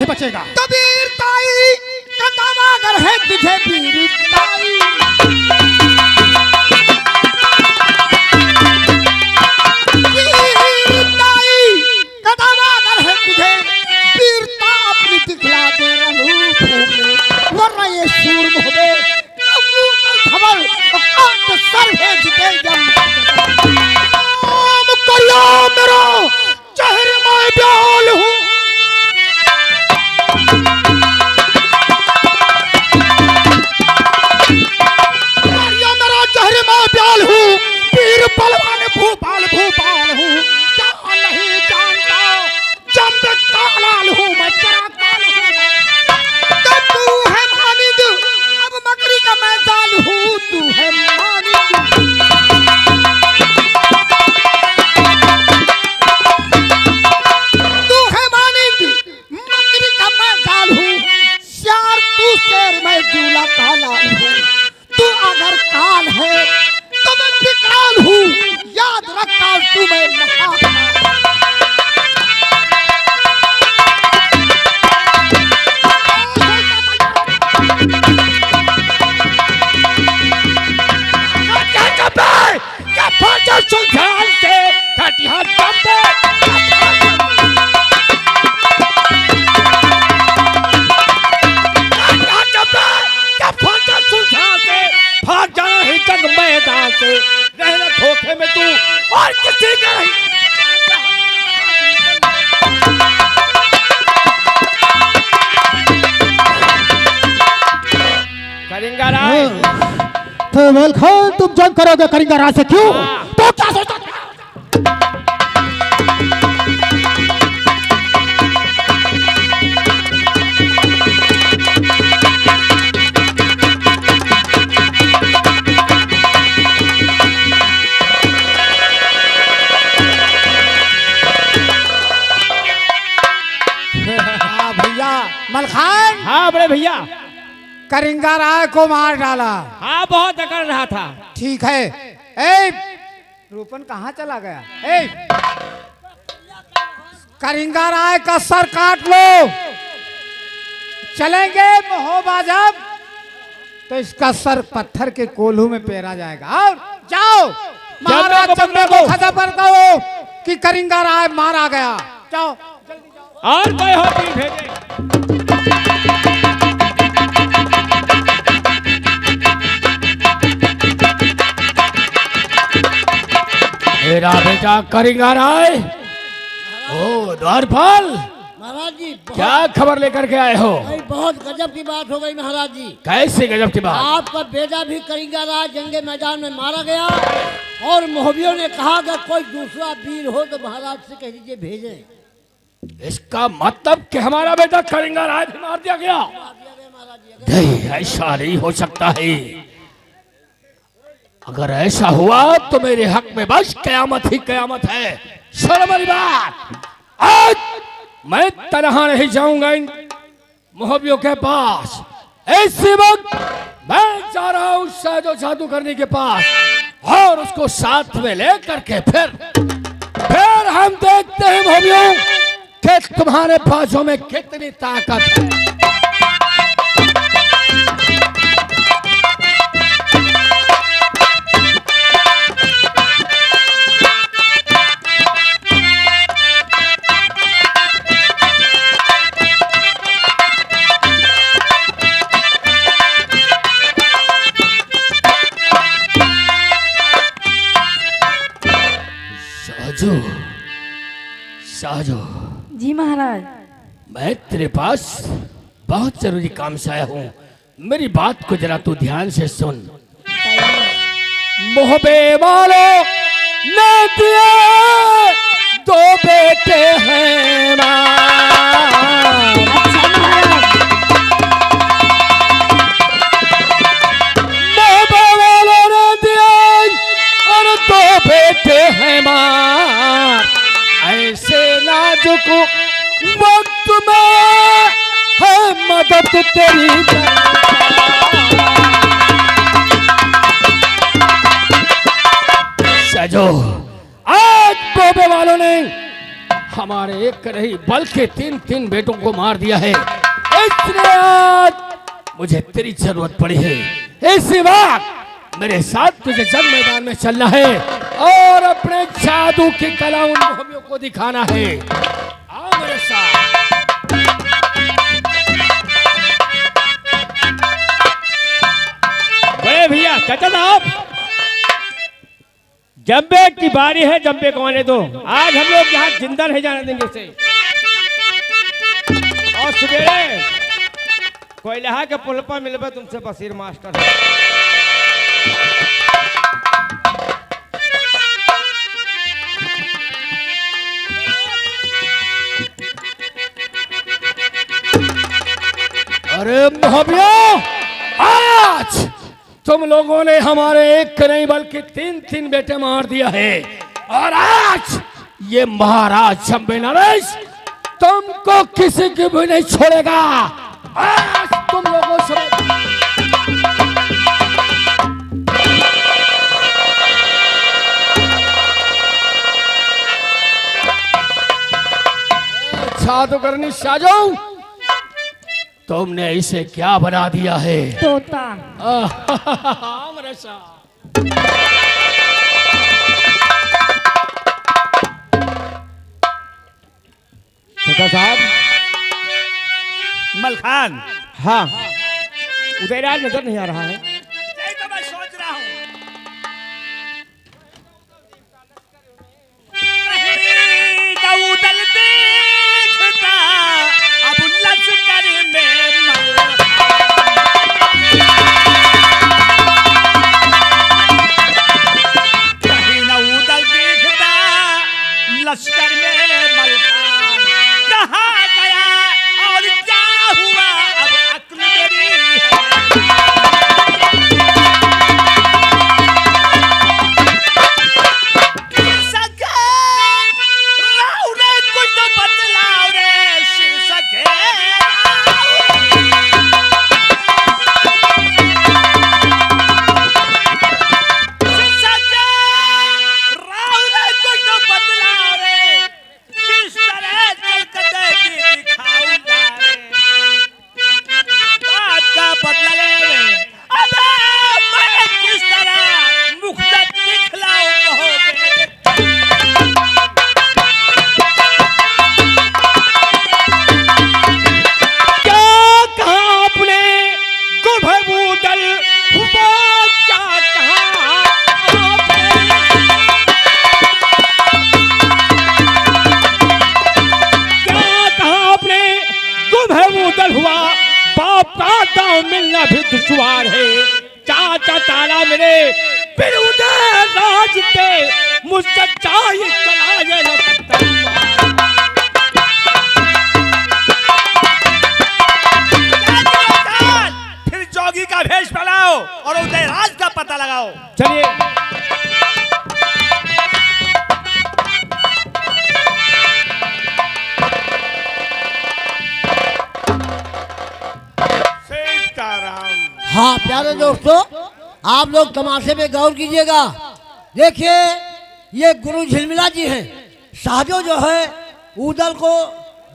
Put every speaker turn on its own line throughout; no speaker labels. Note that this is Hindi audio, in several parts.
बचेगा।
तो वीरताई का दावा अगर है तुझे वीरताई, वीरताई का दावा अगर है तुझे, वीरता अपनी दिखला दे रणभूमि में, वरना ये सूर मोहबे खबर काट सर भेज दे जम करियो मेरा चेहरे में ब्याल हूँ। प्याल हूँ वीर बलवान भूपाल भूपाल हूँ, क्या नहीं जानता जब कालाल हूँ मैं तेरा काल हूँ। तो तू है मानिद अब मकरी का मैं जाल हूँ, तू है मानिद मकरी का मैं जाल हूँ, श्यार तू शेर मैं जूला काला हूँ। तू अगर काल है तो मैं विकराल हूँ, याद रख काल तू मैं महात्मा। क्या फाचा सुल्तान से कटिहार बम्बे भाग जाना ही जग मैदान से, रहना धोखे में तू और किसी का नहीं।
करिंगा राय
तो वेलकम, तुम जंग करोगे करिंगा राय से, क्यों? तो क्या सोचता? मलखान।
हाँ बड़े भैया,
करिंगा राय को मार डाला।
हाँ बहुत अकड़ रहा था।
ठीक है। ए रूपन कहाँ चला गया? ए करिंगा राय का सर काट लो। चलेंगे महोबा जब तो इसका सर पत्थर के कोल्हू में पेरा जाएगा। और जाओ महाराज चंद्र को खबर कर दो कि करिंगा राय मारा गया। जाओ
और कोई हो तीन भेजे। मेरा बेटा करिंगा राय। ओ द्वारपाल
महाराज जी,
क्या खबर लेकर के आए हो?
बहुत गजब की बात हो गई महाराज जी।
कैसे गजब की बात?
आपका बेटा भी करिंगा राय जंगे मैदान में मारा गया और मोहबियों ने कहा कि कोई दूसरा वीर हो तो महाराज से कह दीजिए भेजें।
इसका मतलब कि हमारा बेटा करिंगा राय भी मार दिया गया? नहीं, ऐसा नहीं हो सकता है। अगर ऐसा हुआ तो मेरे हक में बस कयामत ही कयामत है। सुन मेरी बात, आज मैं तनहा नहीं जाऊंगा इन मोहबियों के पास। इसी वक्त मैं जा रहा हूं शायद जादू करने के पास और उसको साथ में लेकर के फिर हम देखते हैं मोहबियों कि तुम्हारे बाजों में कितनी ताकत है। साजो
जी महाराज,
मैं तेरे पास बहुत जरूरी काम से आया हूँ। मेरी बात को जरा तू ध्यान से सुन। मोहबे वालों ने दिए दो बेटे हैं मोहबे वालों ने दिए और दो बेटे हैं मां। ऐसे नाजुक वक्त में है मदद तेरी। सजो आज बोबे वालों ने हमारे एक नहीं बल्कि 3 बेटों को मार दिया है। इसलिए आज मुझे तेरी जरूरत पड़ी है। इसी वक्त मेरे साथ तुझे जंग मैदान में चलना है और अपने जादू की कला उन मोहबियों को दिखाना है। आओ मेरे साथ।
बड़े भैया चाचा साहब, जंबे की बारी है, जंबे को आने दो। आज हम लोग यहाँ जिंदा नहीं जाने देंगे इसे। और सवेरे कोयलहा के पुल पर मिलबे तुमसे बशीर मास्टर है।
अरे मोहबियों, आज तुम लोगों ने हमारे एक नहीं बल्कि 3 बेटे मार दिया है और आज ये महाराज जंबे नरेश तुमको किसी की भी नहीं छोड़ेगा। आज तुम लोगों से जादूगरनी साजो, तुमने इसे क्या बना दिया है?
तोता।
मेरे साथ
चाचा साहब,
मलखान,
हाँ उदयराज नजर नहीं आ रहा है।
यही तो मैं सोच रहा हूँ। कहीं न उदल देखता अब लश्कर में मलखान। कहीं न उदल देखता लश्कर में मलखान। कहाँ गया और क्या हुआ अब अक्ल मेरी है। सके राव रे कुछ तो बतलाओ रे शिव सके। शिव सके राव रे कुछ तो बतलाओ रे, किस तरह कलकत्ते की दिखाऊंगा रे। बात का बदला ले रे, अबे मैं किस तरह मुख्तत दिखलाऊं महोबे।
क्या कहा आपने गुभबूदल हुआ? क्या कहा आपने? क्या कहा आपने गुभबूदल हुआ? बाप का दाव मिलना भी दुश्वार है। चाचा तारा मेरे फिर उदय राज के मुझसे चाहिए चलाए न तलवार।
फिर जोगी का भेष फैलाओ और उदयराज का पता लगाओ।
चलिए
सीताराम।
हाँ प्यारे दोस्तों, आप लोग तमाशे में गौर कीजिएगा। देखिए ये गुरु झिलमिला जी हैं। साजो जो है उदल को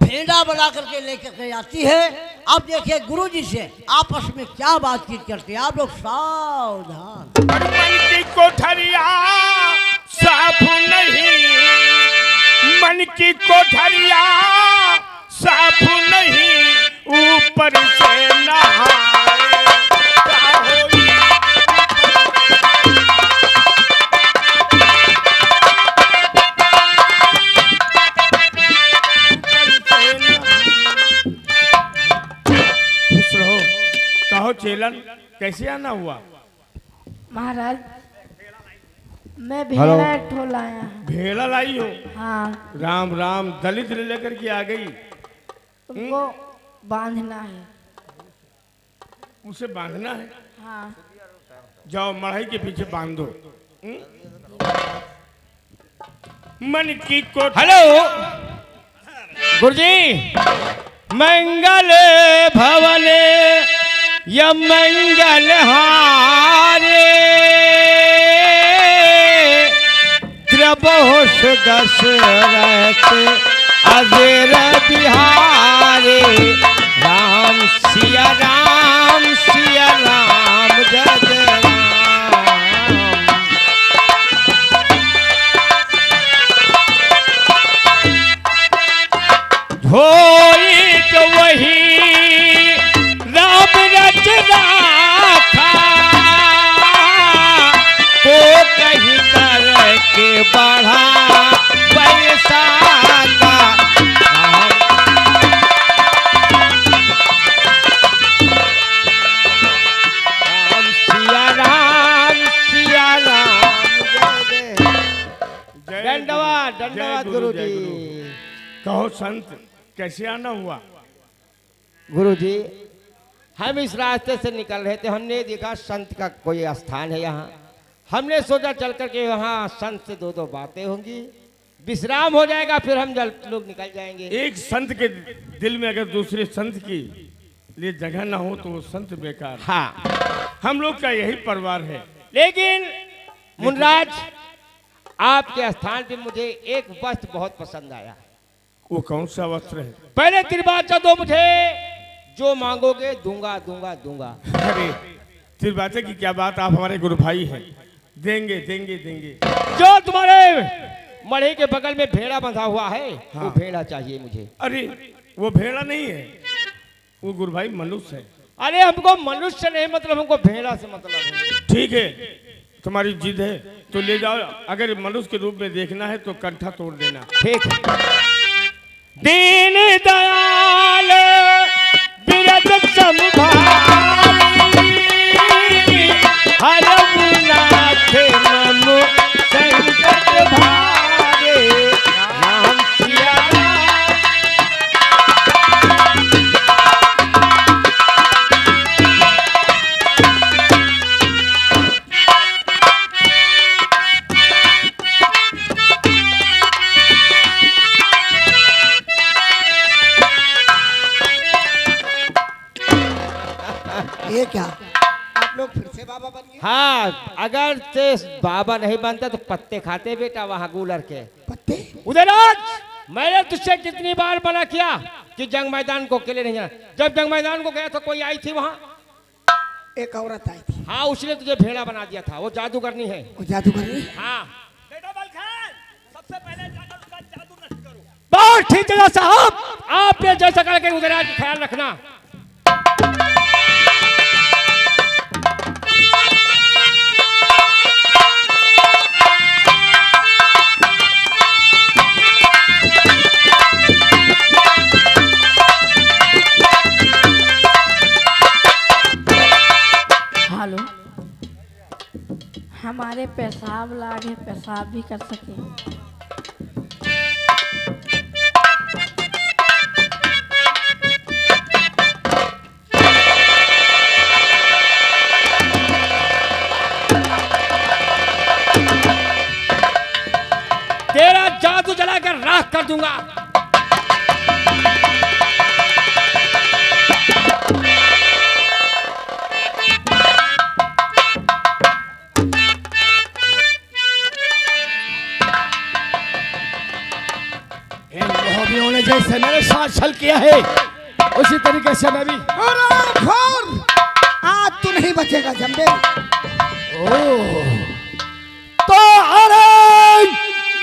भेड़ा बना करके लेकर के आती है। अब देखिए गुरु जी से आपस में क्या बातचीत करते हैं, आप लोग सावधान।
मन की कोठरिया साफ नहीं, मन की कोठरिया साफ नहीं, ऊपर से नहाए क्या होई। खुश रहो। कहो चेलन, कैसे आना हुआ?
महाराज मैं
हेलो।
भेड़ा ठो लाया हूँ।
भेड़ा लाई हो?
हाँ,
राम राम, दलित लेकर के आ गई।
तुमको बांधना है।
उसे बांधना है?
हाँ,
जाओ मढ़ाई के पीछे बांध दो। मन की कोठ।
हेलो गुरुजी, मंगल भवन या मंगल हारे, त्रिभुवन दशरथ अजर बिहारी राम सिया राम जय जय राम। होई तो वही राम रचना था, तो कहीं तरह के बढ़ा पैसा का राम सिया राम जय जय। दंडवाद दंडवाद गुरु जी।
कहो संत, कैसे आना हुआ?
गुरु जी, हम इस रास्ते से निकल रहे थे, हमने देखा संत का कोई स्थान है यहाँ। हमने सोचा चल करके वहाँ संत से दो दो बातें होंगी, विश्राम हो जाएगा, फिर हम लोग निकल जाएंगे।
एक संत के दिल में अगर दूसरे संत की लिए जगह ना हो तो वो संत बेकार।
हाँ,
हम लोग का यही परिवार है।
लेकिन मुनराज, आपके स्थान पे मुझे एक वस्त्र बहुत पसंद आया।
वो कौन सा वस्त्र है?
पहले तिरबाचा दो मुझे, जो मांगोगे दूंगा दूंगा दूंगा।
अरे तिरबाचे की क्या बात, आप हमारे गुरु भाई हैं, देंगे देंगे देंगे।
जो तुम्हारे मढ़े के बगल में भेड़ा बंधा हुआ है,
हाँ।
वो भेड़ा चाहिए मुझे।
अरे वो भेड़ा नहीं है, वो गुरु भाई मनुष्य है।
अरे हमको मनुष्य नहीं मतलब, हमको भेड़ा से मतलब है।
ठीक है, तुम्हारी जिद है तो ले जाओ। अगर मनुष्य के रूप में देखना है तो कंठा तोड़ देना।
ठीक है। दीन दयाल बिरज संभाली, हरमुनाथ मनु संकट भागे राम सिया राम।
ये क्या, आप लोग फिर से बाबा बन गए?
हाँ, अगर से बाबा नहीं बनता तो पत्ते खाते बेटा वहाँ गूलर के
पत्ते?
उदयराज, मैंने तुझसे कितनी बार मना किया कि जंग मैदान को अकेले नहीं जाना। जब जंग मैदान को गया तो कोई आई थी वहाँ?
एक औरत आई थी।
हाँ, उसने तुझे भेड़ा बना दिया था, वो जादूगरनी है।
वो जादूगरनी?
हाँ। सबसे पहले जादू नष्ट करो। बहुत ठीक है साहब, आपने जैसा कहा कि उदयराज का ख्याल रखना।
हेलो, हमारे पेशाब लागे, पेशाब भी कर सके।
तेरा जादू जलाकर राख कर दूंगा।
इन मोहबियों ने जैसे मेरे साथ छल किया है, उसी तरीके से मैं भी।
आज तू नहीं बचेगा जम्बे।
ओह, तो अरे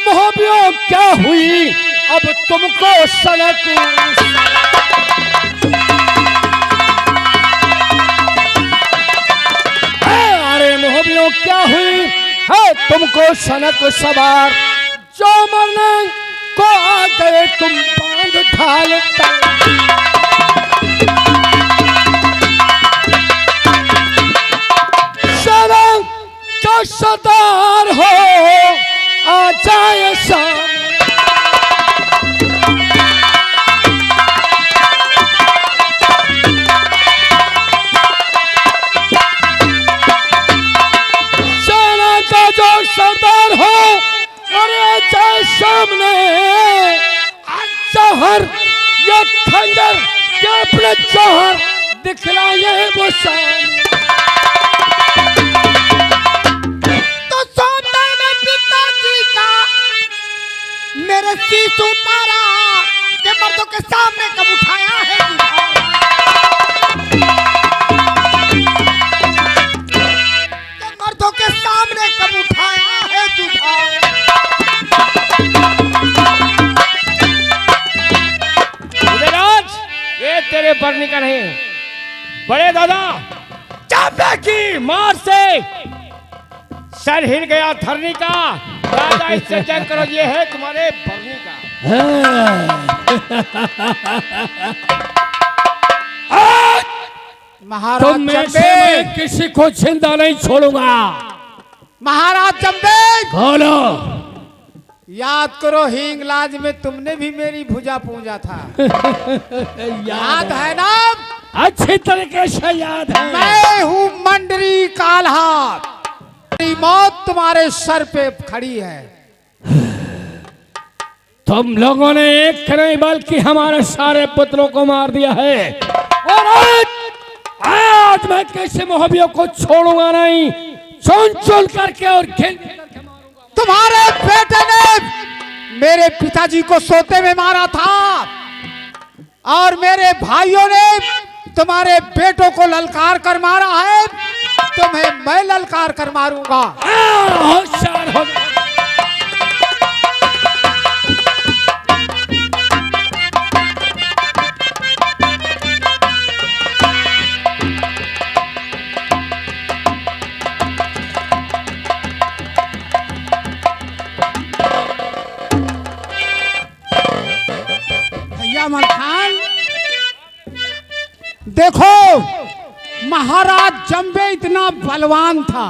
मोहबियों क्या हुई, अब तुमको सनक। अरे मोहबियों क्या हुई है, तुमको सनक सवार, जो मरने को आ गए तुम बांध ढाल सनक का सदार हो, आ जाए सामने। सेना का जो सरदार हो, अरे जाए सामने। जौहर ये खंजर के अपने जौहर दिखलाए वो सामने।
तो सोते में पिताजी का मेरे शीश उतारा,
बरनी का नहीं। बड़े दादा चाबे की मार से सर हिल गया धरनी का। दादा इससे जंग करो, ये है तुम्हारे बरनी का।
महाराज
तुम में से
चंबे,
मैं किसी को जिंदा नहीं छोड़ूंगा।
महाराज चंबे,
बोलो।
याद करो हिंगलाज में तुमने भी मेरी भुजा पूजा था। याद है ना?
अच्छी तरीके से याद है।
मैं हूँ मंडरी कालहार, मेरी मौत तुम्हारे सर पे खड़ी है।
तुम लोगों ने एक नहीं बल्कि हमारे सारे पुत्रों को मार दिया है, और आज मैं कैसे मोहबियों को छोड़ूंगा नहीं। चुन चुन करके और खेल करके मारूंगा।
तुम्हारे बेटे ने मेरे पिताजी को सोते में मारा था, और मेरे भाइयों ने तुम्हारे बेटों को ललकार कर मारा है। तुम्हें मैं ललकार कर मारूंगा।
होशियार हो गए।
भैया मलखान, देखो महाराज जंबे इतना बलवान था,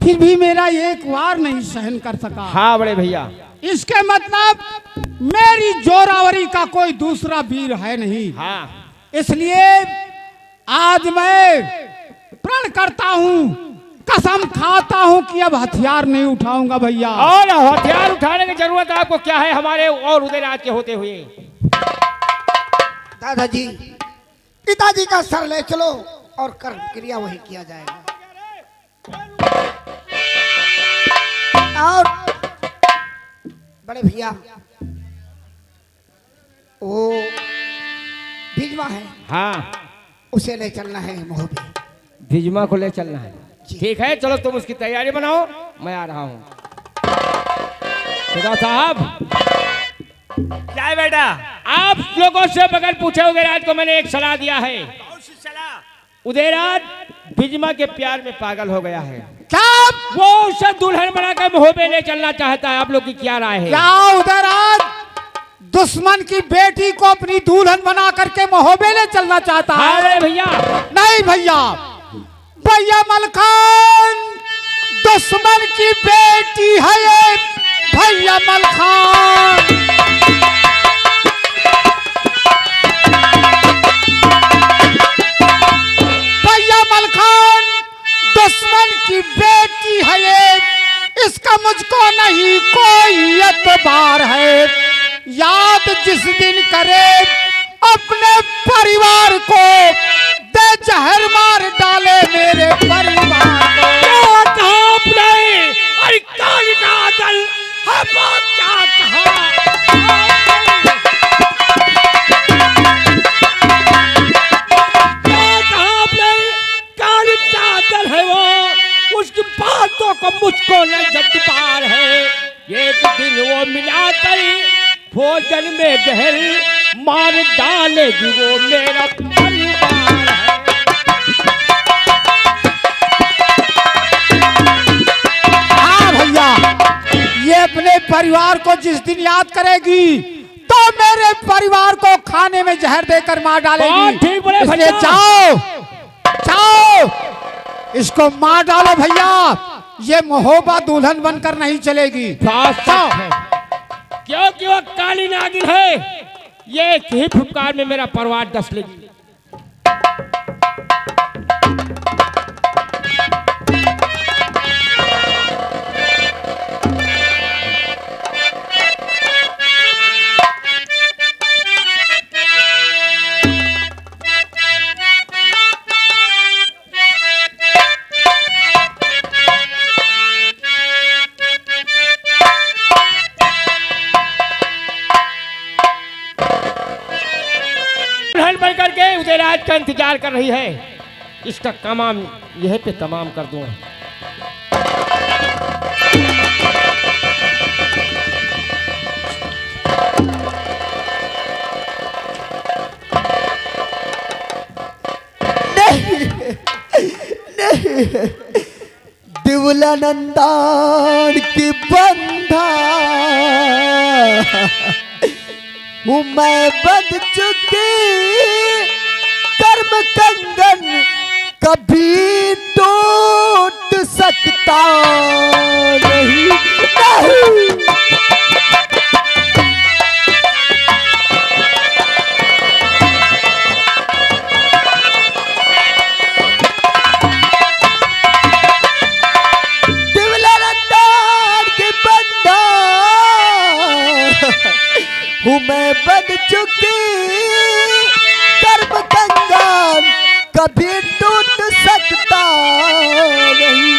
फिर भी मेरा एक वार नहीं सहन कर सका।
हाँ बड़े भैया,
इसके मतलब मेरी जोरावरी का कोई दूसरा वीर है नहीं।
हाँ
इसलिए आज मैं प्रण करता हूँ, कसम खाता हूँ कि अब हथियार नहीं उठाऊंगा भैया।
और हथियार उठाने की जरूरत आपको क्या है हमारे और उदयराज के होते हुए?
दादाजी, पिताजी का सर ले चलो और कर्म क्रिया वही किया जाएगा। और बड़े भैया, वो भिजवा है,
हाँ
उसे ले चलना है मोहबी।
भिजमा को ले चलना है। ठीक है, चलो तुम उसकी तैयारी बनाओ, मैं आ रहा हूँ। खुदा साहब,
क्या है बेटा?
आप लोगों से बगैर पूछे उदयराज को मैंने एक सलाह दिया है। उदयराज भिजमा के प्यार में पागल हो गया है।
क्या
वो उसे दुल्हन बनाकर मोहबे ले चलना चाहता है। आप लोग की क्या राय है?
क्या उधर आज दुश्मन की बेटी को अपनी दुल्हन बना करके मोहबे ले चलना चाहता
हाँ
है?
भैया,
नहीं भैया, भैया मलखान दुश्मन की बेटी है ये। भैया मलखान दुश्मन की बेटी है ये, इसका मुझको नहीं कोई एतबार है। याद जिस दिन करे अपने परिवार को, दे जहर मार डाले मेरे परिवार को।
अरे काली नादल है, बात क्या कहा? उसकी बातों को मुझको न जट पार है। एक दिन वो मिला कर भोजन में जहर मार डालेगी, वो मेरा परिवार है।
हाँ भैया, ये अपने परिवार को जिस दिन याद करेगी तो मेरे परिवार को खाने में जहर देकर मार डालेगी।
ठीक बोले
इसलिए
भैया।
जाओ जाओ, इसको मार डालो भैया। ये महोबा दुल्हन बनकर नहीं चलेगी।
जाओ, क्योंकि वो काली नागिन है। ये एक ही फुफकार में मेरा परिवार डस लेगी। बन करके उदयराज का इंतजार कर रही है। इसका काम यह पे तमाम कर दूं।
दिवलानंदान की बंधा हूँ मैं बंध चुकी कर्म कंगन कभी टूट सकता नहीं नहीं। हूँ मैं बन चुकी कर्म कंगन कभी टूट सकता नहीं।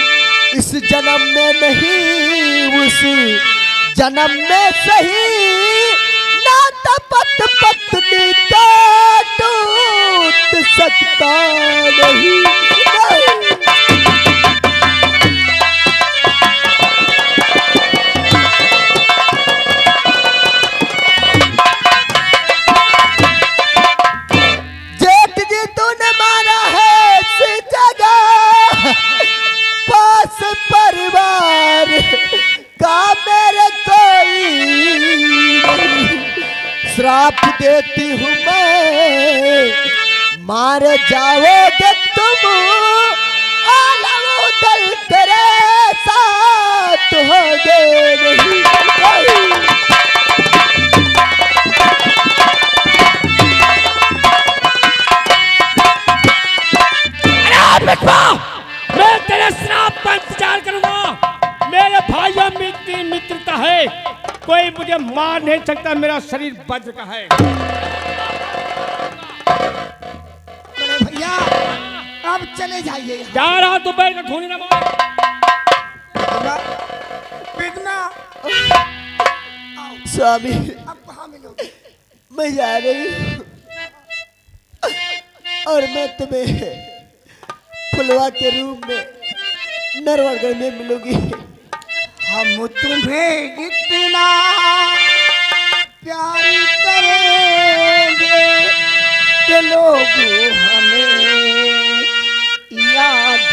इस जन्म में नहीं उस जन्म में सही नाता पत पत्नी का टूट सकता नहीं, नहीं। परिवार का मेरे कोई श्राप देती हूँ मैं मार जाओगे तुम आलम दल तेरे साथ होगे नहीं।
मैं तेरे श्राप का इंतजार करूंगा। मेरे भाइयों मित्र मित्रता है, कोई मुझे मार नहीं सकता। मेरा शरीर वज्र का है।
बड़े भैया अब चले जाइए यहाँ।
जा रहा तो बैठ कर खूनी ना मार।
बिगना
स्वामी
अब कहाँ मिलोगे?
मैं जा रही हूँ और मैं तुम्हें फुलवा के रूप में नरवरगढ़ में मिलूंगी।
हम तुम्हें इतना प्यार करेंगे कि लोग हमें याद